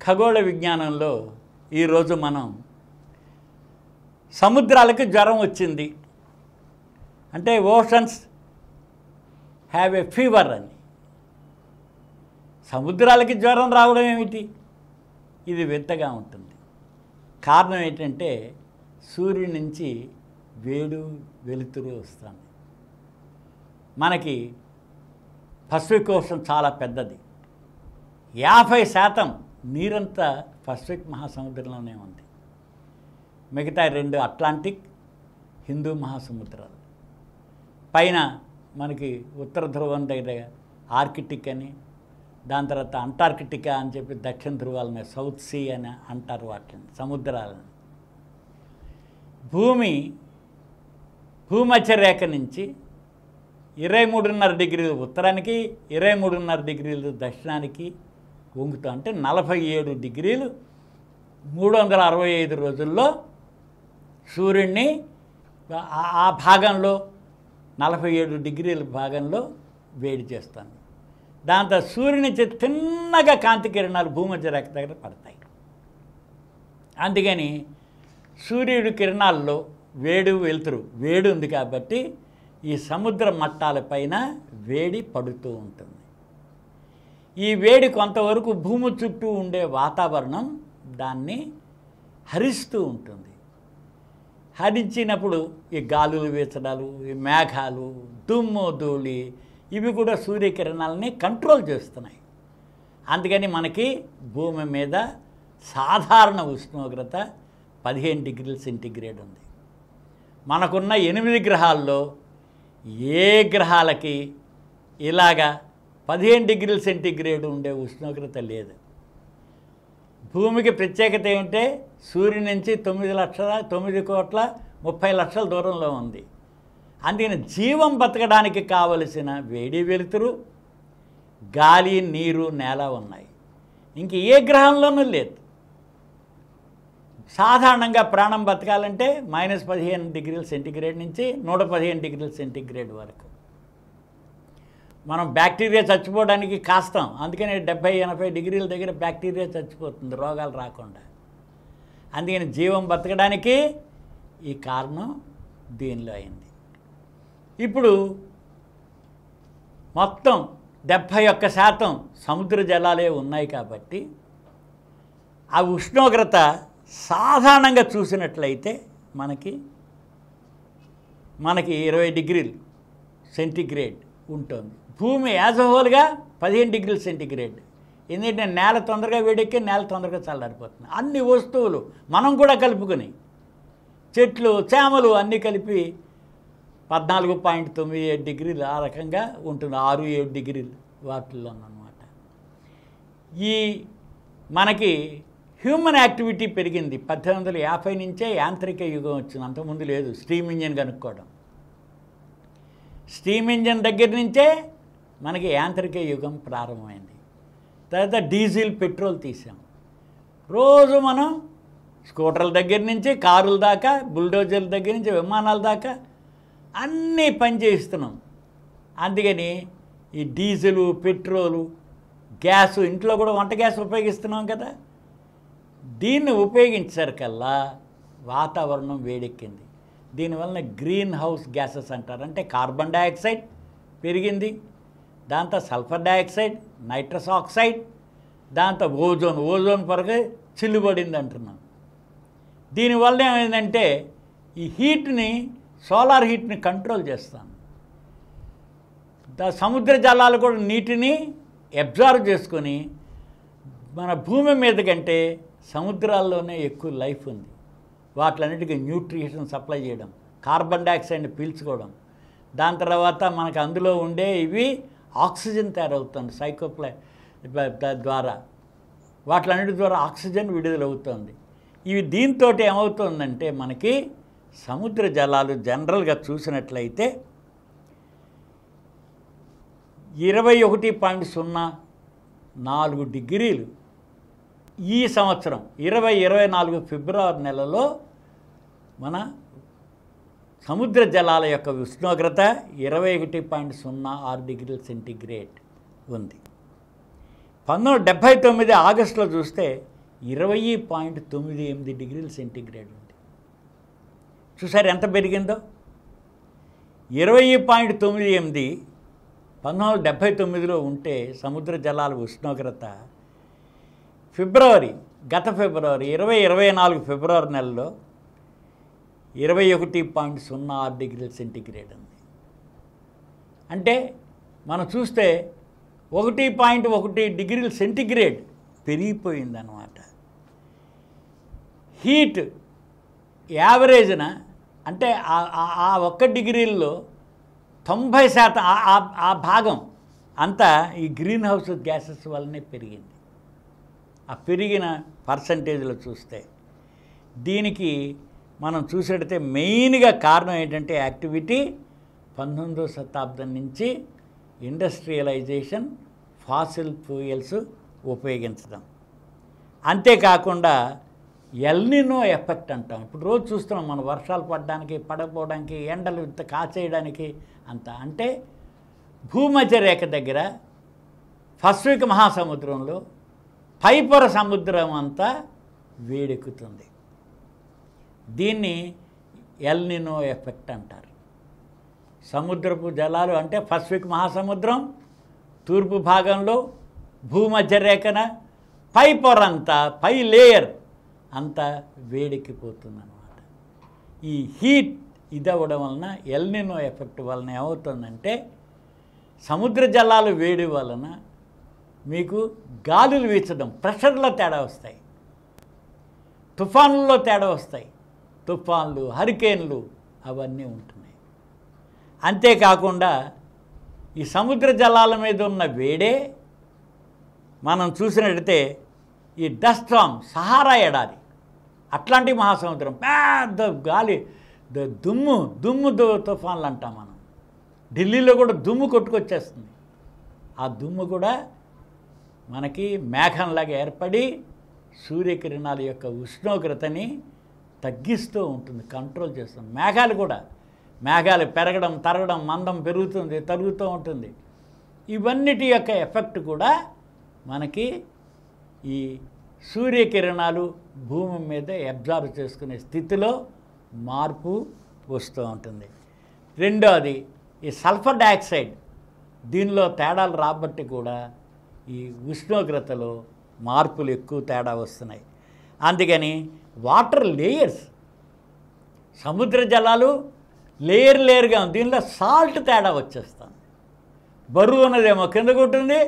ఖగోళ విజ్ఞానంలో ఈరోజు మనం సముద్రాలకు జ్వరం వచ్చింది అంటే ఓషన్స్ హ్యావ్ ఏ ఫీవర్ అని. సముద్రాలకి జ్వరం రావడం ఏమిటి? ఇది వింతగా ఉంటుంది. కారణం ఏంటంటే సూర్యుడి నుంచి వేడు వెలుతురు వస్తుంది. మనకి పసిఫిక్ ఓషన్ చాలా పెద్దది. 50% నీరంతా పసిఫిక్ మహాసముద్రంలోనే ఉంది. మిగతా 2 అట్లాంటిక్, హిందూ మహాసముద్రాలు. పైన మనకి ఉత్తర ధ్రువం దగ్గర ఆర్కిటిక్ అని, దాని తర్వాత అంటార్కిటికా అని చెప్పి దక్షిణ ధ్రువాలని సౌత్ సీ అని అంటారు వాటిని, సముద్రాలని. భూమధ్య రేఖ నుంచి 23.5 డిగ్రీలు ఉత్తరానికి, 23.5 డిగ్రీలు దక్షిణానికి వంగుతాం. అంటే 47 డిగ్రీలు 365 రోజుల్లో సూర్యుడిని ఆ భాగంలో 47 డిగ్రీల భాగంలో వేడి చేస్తాను. దాంతో సూర్యుని నుంచి తిన్నగా కాంతి కిరణాలు భూమధ్య రేఖ దగ్గర పడతాయి. అందుకని సూర్యుడి కిరణాల్లో వెలుతురు వేడి ఉంది కాబట్టి ఈ సముద్ర మట్టాలపైన వేడి పడుతూ ఉంటుంది. ఈ వేడి కొంతవరకు భూమి చుట్టూ ఉండే వాతావరణం దాన్ని హరిస్తూ ఉంటుంది. హరించినప్పుడు ఈ గాలులు వీచడాలు, ఈ మేఘాలు, దుమ్ము ధూళి ఇవి కూడా సూర్యకిరణాలని కంట్రోల్ చేస్తున్నాయి. అందుకని మనకి భూమి మీద సాధారణ ఉష్ణోగ్రత 15 డిగ్రీల సెంటీగ్రేడ్ ఉంది. మనకున్న 8 గ్రహాల్లో ఏ గ్రహాలకి ఇలాగా 15 డిగ్రీల సెంటీగ్రేడ్ ఉండే ఉష్ణోగ్రత లేదు. భూమికి ప్రత్యేకత ఏమిటంటే సూర్యుని నుంచి 9,9,30,00,000 దూరంలో ఉంది. అందుకని జీవం బతకడానికి కావలసిన వేడి వెలుతురు, గాలి, నీరు, నేల ఉన్నాయి. ఇంక ఏ గ్రహంలోనూ లేదు. సాధారణంగా ప్రాణం బతకాలంటే -15 డిగ్రీల సెంటీగ్రేడ్ నుంచి 115 డిగ్రీల సెంటీగ్రేడ్ వరకు. మనం బ్యాక్టీరియా చచ్చిపోవడానికి కాస్తాం. అందుకని 70-80 డిగ్రీల దగ్గర బ్యాక్టీరియా చచ్చిపోతుంది రోగాలు రాకుండా. అందుకని జీవం బతకడానికి ఈ కారణం దీనిలో అయింది. ఇప్పుడు మొత్తం 71% సముద్ర జలాలే ఉన్నాయి కాబట్టి ఆ ఉష్ణోగ్రత సాధారణంగా చూసినట్లయితే మనకి 20 డిగ్రీలు సెంటీగ్రేడ్ ఉంటుంది. భూమి యాజ్ అ హోల్గా 15 డిగ్రీల సెంటీగ్రేడ్. ఎందుకంటే నేల తొందరగా వేడెక్కి నేల తొందరగా చల్లారిపోతుంది. అన్ని వస్తువులు మనం కూడా కలుపుకొని చెట్లు, చేమలు అన్నీ కలిపి 14.97 డిగ్రీలు ఆ రకంగా ఉంటుంది. 6-7 డిగ్రీలు వాటిల్లోనమాట. ఈ మనకి హ్యూమన్ యాక్టివిటీ పెరిగింది. 1850 నుంచే యాంత్రిక యుగం వచ్చింది. అంతకుముందు లేదు. స్టీమ్ ఇంజిన్ కనుక్కోవడం, స్టీమ్ ఇంజిన్ దగ్గర నుంచే మనకి యాంత్రిక యుగం ప్రారంభమైంది. తర్వాత డీజిల్, పెట్రోల్ తీసాం. రోజు మనం స్కూటర్ల దగ్గర నుంచి కారుల దాకా, బుల్డోజర్ల దగ్గర నుంచి విమానాల దాకా అన్నీ పని చేయిస్తున్నాం. అందుకని ఈ డీజిలు, పెట్రోలు, గ్యాసు, ఇంట్లో కూడా వంట గ్యాస్ ఉపయోగిస్తున్నాం కదా, దీన్ని ఉపయోగించరికల్లా వాతావరణం వేడెక్కింది. దీనివలన గ్రీన్ హౌస్ గ్యాసెస్ అంటారు. అంటే కార్బన్ డైఆక్సైడ్ పెరిగింది, దాంతో సల్ఫర్ డైఆక్సైడ్, నైట్రస్ ఆక్సైడ్, దాంతో ఓజోన్ పొరగ చిల్లుబడింది అంటున్నాం. దీనివల్ల ఏమైందంటే ఈ హీట్ని, సోలార్ హీట్ని కంట్రోల్ చేస్తాం. సముద్ర జలాలు కూడా నీటిని అబ్జర్వ్ చేసుకొని మన భూమి మీద కంటే సముద్రాల్లోనే ఎక్కువ లైఫ్ ఉంది. వాటిలన్నిటికీ న్యూట్రిషన్ సప్లై చేయడం, కార్బన్ డైఆక్సైడ్ని పీల్చుకోవడం, దాని తర్వాత మనకు అందులో ఉండే ఇవి ఆక్సిజన్ తయారవుతుంది ద్వారా. వాటిలన్నిటి ద్వారా ఆక్సిజన్ విడుదలవుతుంది. ఇవి దీంతో ఏమవుతుందంటే మనకి సముద్ర జలాలు జనరల్గా చూసినట్లయితే 21.04 డిగ్రీలు ఈ సంవత్సరం 2024 ఫిబ్రవరి నెలలో మన సముద్ర జలాల యొక్క ఉష్ణోగ్రత 21.06 డిగ్రీల సెంటీగ్రేడ్ ఉంది. 1979 ఆగస్టులో చూస్తే 20.98 డిగ్రీల సెంటీగ్రేడ్ ఉంది. చూసారు ఎంత పెరిగిందో? 20.98 1979లో ఉంటే సముద్ర జలాల ఉష్ణోగ్రత గత ఫిబ్రవరి 2024 ఫిబ్రవరి నెలలో 21.06 డిగ్రీల సెంటీగ్రేడ్ ఉంది. అంటే మనం చూస్తే 1.1 డిగ్రీల సెంటీగ్రేడ్ పెరిగిపోయిందన్నమాట. హీట్ యావరేజ్న అంటే ఆ 1 డిగ్రీల్లో 90% ఆ భాగం అంతా ఈ గ్రీన్ హౌస్ గ్యాసెస్ వల్లనే పెరిగింది. ఆ పెరిగిన పర్సంటేజ్లో చూస్తే దీనికి మనం చూసేటైతే మెయిన్గా కారణం ఏంటంటే యాక్టివిటీ 19వ శతాబ్దం నుంచి ఇండస్ట్రియలైజేషన్, ఫాసిల్ ఫ్యూయల్స్ ఉపయోగించడం. అంతేకాకుండా ఎల్నినో ఎఫెక్ట్ అంటాం. ఇప్పుడు రోజు చూస్తున్నాం మనం, వర్షాలు పడడానికి, పడకపోవడానికి, ఎండలు కాచేయడానికి అంత. అంటే భూమధ్య రేఖ దగ్గర పసిఫిక్ మహాసముద్రంలో పైపొర సముద్రం అంతా వేడెక్కుతుంది. దీన్ని ఎల్నినో ఎఫెక్ట్ అంటారు. సముద్రపు జలాలు అంటే పసిఫిక్ మహాసముద్రం తూర్పు భాగంలో భూమధ్య రేఖన పైపొర అంతా, పై లేయర్ అంతా వేడెక్కిపోతుందన్నమాట. ఈ హీట్ ఇదవ్వడం వలన, ఎల్నినో ఎఫెక్ట్ వలన ఏమవుతుందంటే సముద్ర జలాలు వేడి వలన మీకు గాలులు వీచడం, ప్రెషర్లో తేడా వస్తాయి, తుఫానుల్లో తేడా వస్తాయి. తుఫాన్లు, హరికేన్లు అవన్నీ ఉంటున్నాయి. అంతేకాకుండా ఈ సముద్ర జలాల మీద ఉన్న వేడే మనం చూసినట్టయితే ఈ డస్ట్ స్టార్మ్, సహారా ఎడారి, అట్లాంటిక్ మహాసముద్రం, పెద్ద గాలి, దుమ్ము తుఫాన్లు అంటాం మనం. ఢిల్లీలో కూడా దుమ్ము కొట్టుకొచ్చేస్తుంది. ఆ దుమ్ము కూడా మనకి మేఘంలాగా ఏర్పడి సూర్యకిరణాల యొక్క ఉష్ణోగ్రతని తగ్గిస్తూ ఉంటుంది, కంట్రోల్ చేస్తుంది. మేఘాలు పెరగడం, తరగడం, మందం పెరుగుతుంది, తరుగుతూ ఉంటుంది. ఇవన్నిటి యొక్క ఎఫెక్ట్ కూడా మనకి ఈ సూర్యకిరణాలు భూమి మీద అబ్జర్వ్ చేసుకునే స్థితిలో మార్పు వస్తూ ఉంటుంది. రెండోది ఈ సల్ఫర్ డయాక్సైడ్, దీనిలో తేడాలు రాబట్టి కూడా ఈ ఉష్ణోగ్రతలో మార్పులు ఎక్కువ తేడా వస్తున్నాయి. అందుకని వాటర్ లేయర్స్, సముద్ర జలాలు లేయర్గా ఉంది. దీనిలో సాల్ట్ తేడా వచ్చేస్తుంది. బరువు ఉన్నదేమో కిందకు ఉంటుంది,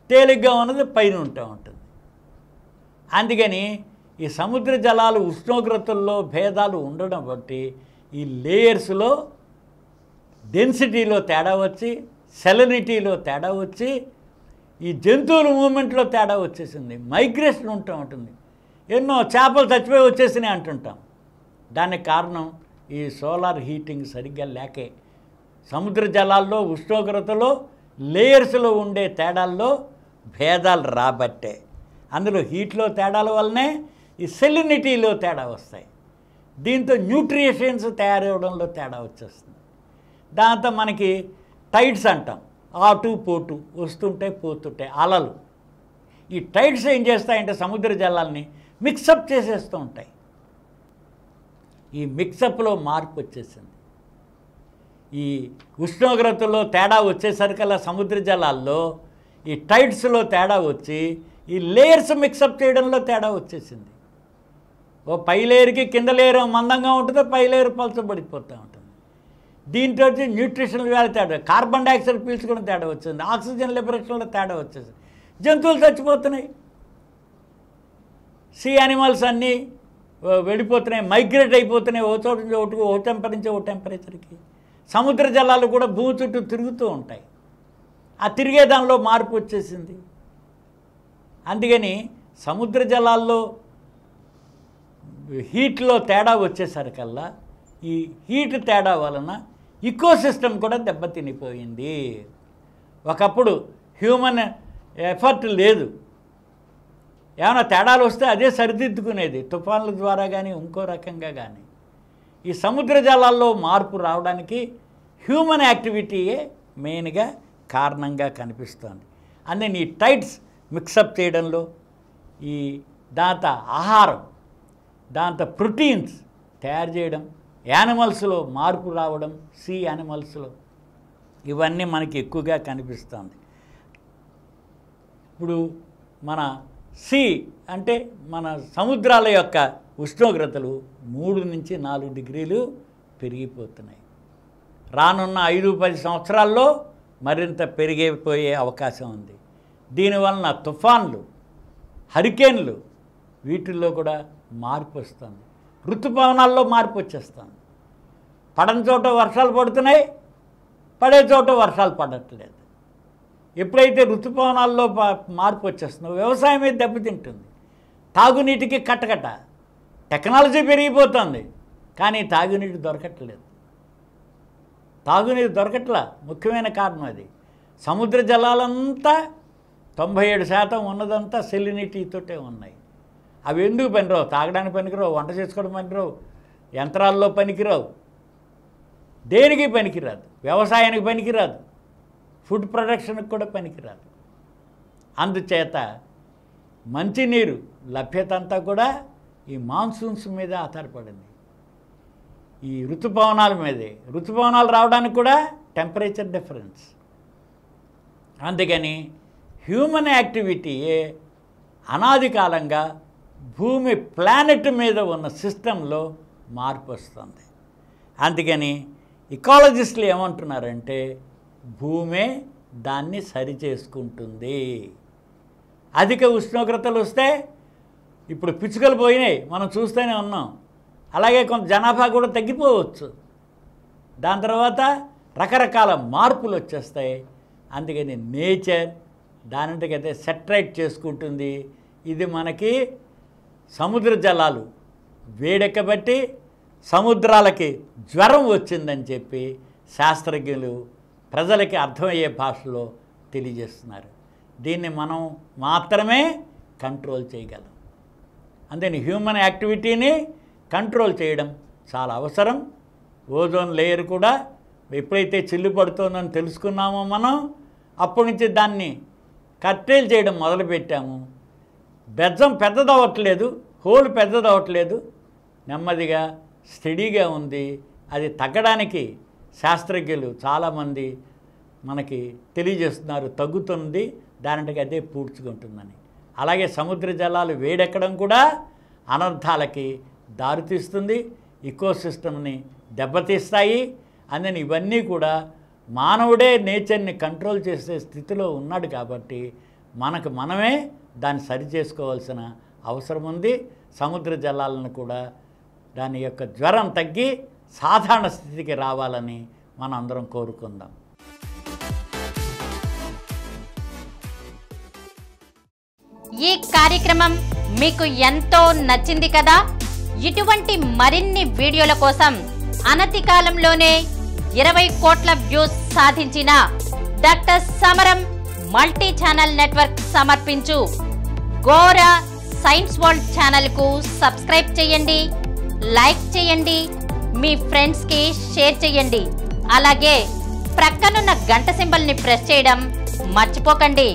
తేలిగ్గా ఉన్నది పైన ఉంటుంది. అందుకని ఈ సముద్ర జలాలు ఉష్ణోగ్రతల్లో భేదాలు ఉండడం బట్టి ఈ లేయర్స్లో డెన్సిటీలో తేడా వచ్చి, సెలనిటీలో తేడా వచ్చి, ఈ జంతువుల మూమెంట్లో తేడా వచ్చేసింది. మైగ్రేషన్ ఉంటుంది. ఎన్నో చేపలు చచ్చిపోయి వచ్చేసినాయి అంటుంటాం. దానికి కారణం ఈ సోలార్ హీటింగ్ సరిగ్గా లేకే. సముద్ర జలాల్లో ఉష్ణోగ్రతలో లేయర్స్లో ఉండే తేడాల్లో భేదాలు రాబట్టే. అందులో హీట్లో తేడాల వల్లనే ఈ సెలినిటీలో తేడా వస్తాయి. దీంతో న్యూట్రిషన్స్ తయారవడంలో తేడా వచ్చేస్తుంది. దాంతో మనకి టైడ్స్ అంటాం, ఆటు పోటు వస్తుంటాయి, పోతుంటాయి అలలు. ఈ టైడ్స్ ఏం చేస్తాయంటే సముద్ర జలాల్ని మిక్సప్ చేసేస్తూ ఉంటాయి. ఈ మిక్సప్లో మార్పు వచ్చేసింది. ఈ ఉష్ణోగ్రతలో తేడా వచ్చేసరికల్లా సముద్ర జలాల్లో ఈ టైడ్స్లో తేడా వచ్చి ఈ లేయర్స్ మిక్సప్ చేయడంలో తేడా వచ్చేసింది. ఓ పై లేయర్కి కింద లేయర్ మందంగా ఉంటుంది, పై లేయర్ పలచబడిపోతూ ఉంటుంది. దీంట్లో వచ్చి న్యూట్రిషనల్ వ్యాల్యూ తేడా, కార్బన్ డైఆక్సైడ్ పీల్చుకుని తేడా వచ్చింది, ఆక్సిజన్ లిబరేషన్లో తేడా వచ్చేసింది. జంతువులు చచ్చిపోతున్నాయి, సీ యానిమల్స్ అన్నీ వెళ్ళిపోతున్నాయి, మైగ్రేట్ అయిపోతున్నాయి, ఓ చోటు నుంచి ఒకటి, ఓ టెంపరేచర్ ఓ టెంపరేచర్కి. సముద్ర జలాలు కూడా భూమి చుట్టూ తిరుగుతూ ఉంటాయి. ఆ తిరిగే దానిలో మార్పు వచ్చేసింది. అందుకని సముద్ర జలాల్లో హీట్లో తేడా వచ్చేసరికల్లా ఈ హీట్ తేడా వలన ఇకోసిస్టమ్ కూడా దెబ్బతినిపోయింది. ఒకప్పుడు హ్యూమన్ ఎఫర్ట్ లేదు, ఏమైనా తేడాలు వస్తే అదే సరిదిద్దుకునేది, తుఫాన్ల ద్వారా కానీ ఇంకో రకంగా కానీ. ఈ సముద్ర జలాల్లో మార్పు రావడానికి హ్యూమన్ యాక్టివిటీయే మెయిన్గా కారణంగా కనిపిస్తోంది. అందుకని ఈ టైడ్స్ మిక్సప్ చేయడంలో, ఈ దాంతో ఆహారం, దాంతో ప్రోటీన్స్ తయారు చేయడం, యానిమల్స్లో మార్పు రావడం, సీ యానిమల్స్లో ఇవన్నీ మనకి ఎక్కువగా కనిపిస్తుంది. ఇప్పుడు మన సీ అంటే మన సముద్రాల యొక్క ఉష్ణోగ్రతలు 3 నుంచి 4 డిగ్రీలు పెరిగిపోతున్నాయి. రానున్న 5-10 సంవత్సరాల్లో మరింత పెరిగిపోయే అవకాశం ఉంది. దీనివలన తుఫాన్లు, హరికేన్లు వీటిల్లో కూడా మార్పు వస్తుంది. ఋతుపవనాల్లో మార్పు వచ్చేస్తుంది. పడని చోట వర్షాలు పడుతున్నాయి, పడే చోట వర్షాలు పడట్లేదు. ఎప్పుడైతే ఋతుపవనాల్లో మార్పు వచ్చేస్తుందో వ్యవసాయం మీద దెబ్బతింటుంది. తాగునీటికి కట్టకట్ట, టెక్నాలజీ పెరిగిపోతుంది, కానీ తాగునీటి దొరకట్లేదు. తాగునీరు దొరకట్లా, ముఖ్యమైన కారణం అది. సముద్ర జలాలంతా 97% ఉన్నదంతా సెలినిటీతోటే ఉన్నాయి. అవి ఎందుకు పనిరావు? తాగడానికి పనికిరావు, వంట చేసుకోవడం పనికిరావు, యంత్రాల్లో పనికిరావు, దేనికి పనికిరాదు, వ్యవసాయానికి పనికిరాదు, ఫుడ్ ప్రొడక్షన్కి కూడా పనికిరాదు. అందుచేత మంచినీరు లభ్యత అంతా కూడా ఈ మాన్సూన్స్ మీద ఆధారపడింది, ఈ ఋతుపవనాల మీదే. ఋతుపవనాలు రావడానికి కూడా టెంపరేచర్ డిఫరెన్స్. అందుకని హ్యూమన్ యాక్టివిటీయే అనాది కాలంగా భూమి ప్లానెట్ మీద ఉన్న సిస్టంలో మార్పు వస్తుంది. అందుకని ఇకాలజిస్టులు ఏమంటున్నారంటే భూమే దాన్ని సరిచేసుకుంటుంది. అధిక ఉష్ణోగ్రతలు వస్తే ఇప్పుడు పిచ్చుకలు పోయినాయి, మనం చూస్తూనే ఉన్నాం. అలాగే కొంత జనాభా కూడా తగ్గిపోవచ్చు. దాని తర్వాత రకరకాల మార్పులు వచ్చేస్తాయి. అందుకని నేచర్ దానింటికైతే సెటరైట్ చేసుకుంటుంది. ఇది మనకి సముద్ర జలాలు వేడెక్కబట్టి సముద్రాలకి జ్వరం వచ్చిందని చెప్పి శాస్త్రజ్ఞులు ప్రజలకి అర్థమయ్యే భాషలో తెలియజేస్తున్నారు. దీన్ని మనం మాత్రమే కంట్రోల్ చేయగలం. అందుకని హ్యూమన్ యాక్టివిటీని కంట్రోల్ చేయడం చాలా అవసరం. ఓజోన్ లేయర్ కూడా ఎప్పుడైతే చిల్లు పడుతుందని తెలుసుకున్నామో మనం, అప్పటి నుంచి దాన్ని కట్టేలు చేయడం మొదలుపెట్టాము. బెజ్జం పెద్దదవ్వట్లేదు, హోల్ పెద్దదవ్వట్లేదు, నెమ్మదిగా స్టడీగా ఉంది. అది తగ్గడానికి శాస్త్రజ్ఞులు చాలామంది మనకి తెలియజేస్తున్నారు, తగ్గుతుంది, దానింటికి అదే పూడ్చుకుంటుందని. అలాగే సముద్ర జలాలు వేడెక్కడం కూడా అనర్థాలకి దారితీస్తుంది, ఇకోసిస్టమ్ని దెబ్బతీస్తాయి. అందుకని ఇవన్నీ కూడా మానవుడే నేచర్ని కంట్రోల్ చేసే స్థితిలో ఉన్నాడు కాబట్టి మనకు మనమే దాన్ని సరిచేసుకోవాల్సిన అవసరం ఉంది. సముద్ర జలాలను కూడా దాని యొక్క జ్వరం తగ్గి సాధారణ స్థితికి రావాలని మనం అందరం కోరుకుందాం. ఈ కార్యక్రమం మీకు ఎంతో నచ్చింది కదా? ఇటువంటి మరిన్ని వీడియోల కోసం అనతి కాలంలోనే 20 కోట్ల వ్యూస్ సాధించిన డాక్టర్ సమరం మల్టీ ఛానల్ నెట్వర్క్ సమర్పించు గోరా సైన్స్ వరల్డ్ ఛానల్కు సబ్స్క్రైబ్ చేయండి, లైక్ చేయండి, మీ ఫ్రెండ్స్కి షేర్ చేయండి. అలాగే ప్రక్కనున్న గంట సింబల్ని ప్రెస్ చేయడం మర్చిపోకండి.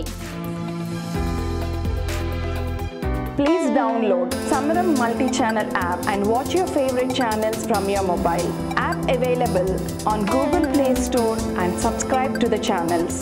Please download Samaram multi-channel app and watch your favorite channels from your mobile. App available on Google Play Store and subscribe to the channels.